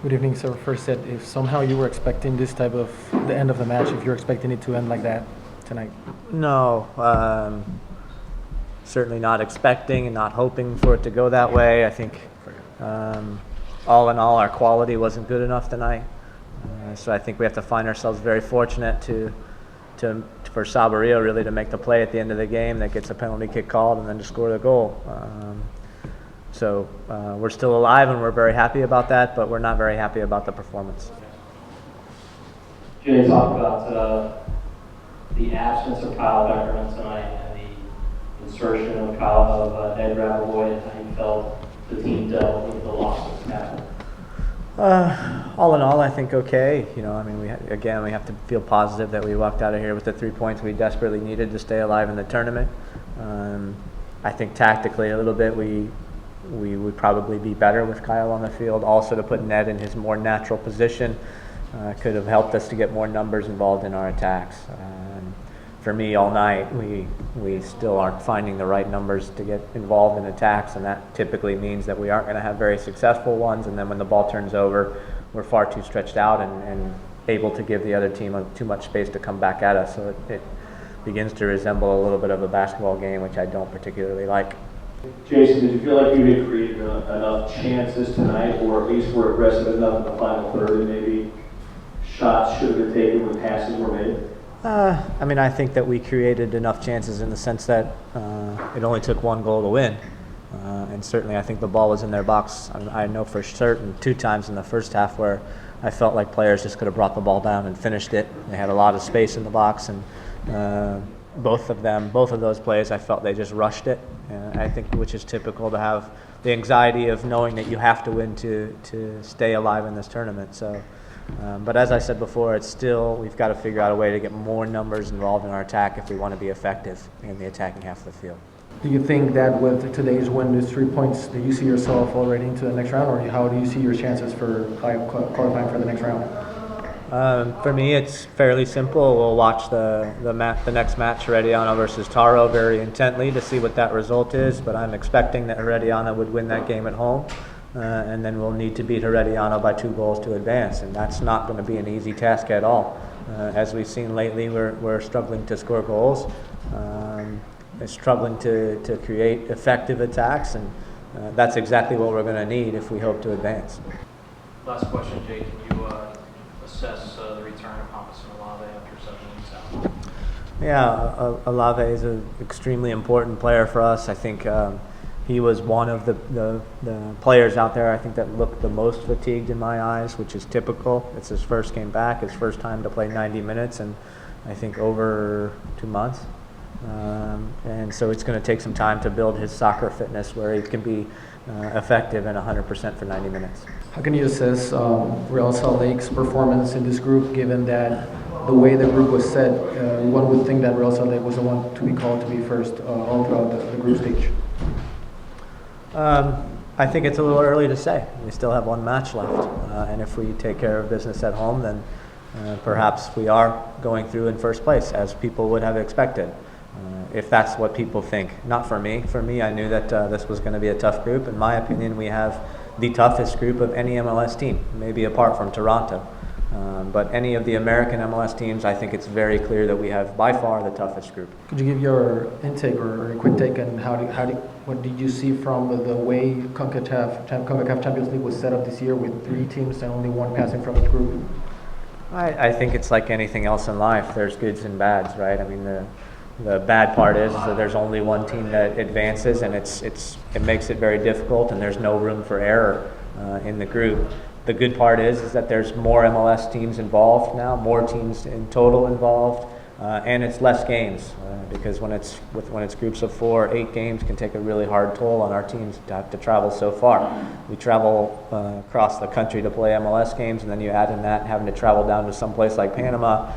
Good evening, sir. First set, if somehow you were expecting this type of the end of the match, if you're expecting it to end like that tonight? No, certainly not expecting and not hoping for it to go that way. I think all in all, our quality wasn't good enough tonight. So I think we have to find ourselves very fortunate for Saborio really to make the play at the end of the game that gets a penalty kick called and then to score the goal. So we're still alive and we're very happy about that, but we're not very happy about the performance. Jay, talk about the absence of Kyle Beckerman tonight and the insertion of Ed Raveloy and how you felt the team dealt with the loss of Kyle. All in all, I think okay. You know, I mean, we have to feel positive that we walked out of here with the 3 points we desperately needed to stay alive in the tournament. I think tactically a little bit we would probably be better with Kyle on the field. Also, to put Ned in his more natural position could have helped us to get more numbers involved in our attacks. For me, all night, we still aren't finding the right numbers to get involved in attacks, and that typically means that we aren't going to have very successful ones, and then when the ball turns over, we're far too stretched out and able to give the other team too much space to come back at us. So it begins to resemble a little bit of a basketball game, which I don't particularly like. Jason, did you feel like you had created enough chances tonight, or at least were aggressive enough in the final third and maybe shots should have been taken when passes were made? I mean, I think that we created enough chances in the sense that it only took 1 goal to win. And certainly I think the ball was in their box. I know for certain 2 times in the first half where I felt like players just could have brought the ball down and finished it. They had a lot of space in the box, and both of those plays, I felt they just rushed it. I think, which is typical to have the anxiety of knowing that you have to win to stay alive in this tournament. So. But as I said before, we've got to figure out a way to get more numbers involved in our attack if we want to be effective in the attacking half of the field. Do you think that with today's win, these 3 points, do you see yourself already into the next round, or how do you see your chances for qualifying for the next round? For me, it's fairly simple. We'll watch the next match, Herediano versus Tauro, very intently to see what that result is, but I'm expecting that Herediano would win that game at home. And then we'll need to beat Herediano by 2 goals to advance, and that's not going to be an easy task at all. As we've seen lately, we're struggling to score goals, struggling to create effective attacks, and that's exactly what we're going to need if we hope to advance. Last question, Jay. Can you assess the return of Hampus and Olave after 7 weeks out? Yeah, Olave is an extremely important player for us. I think he was one of the players out there, I think, that looked the most fatigued in my eyes, which is typical. It's his first game back, his first time to play 90 minutes, and I think over 2 months. And so it's going to take some time to build his soccer fitness where he can be effective and 100% for 90 minutes. How can you assess Real Salt Lake's performance in this group, given that the way the group was set, one would think that Real Salt Lake was the one to be called to be first all throughout the group stage? I think it's a little early to say. We still have 1 match left, and if we take care of business at home, then perhaps we are going through in first place, as people would have expected, if that's what people think. Not for me. For me, I knew that this was going to be a tough group. In my opinion, we have the toughest group of any MLS team, maybe apart from Toronto. But any of the American MLS teams, I think it's very clear that we have by far the toughest group. Could you give your intake or a quick take on what did you see from the way CONCACAF Champions League was set up this year with 3 teams and only 1 passing from each group? I think it's like anything else in life. There's goods and bads, right? I mean, the bad part is that there's only 1 team that advances, and it makes it very difficult, and there's no room for error in the group. The good part is that there's more MLS teams involved now, more teams in total involved, and it's less games because when it's groups of 4, 8 games can take a really hard toll on our teams to have to travel so far. We travel across the country to play MLS games, and then you add in that having to travel down to some place like Panama,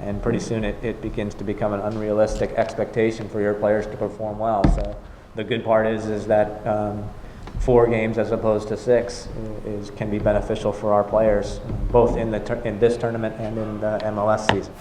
and pretty soon it begins to become an unrealistic expectation for your players to perform well. So the good part is that 4 games as opposed to 6 can be beneficial for our players, both in this tournament and in the MLS season.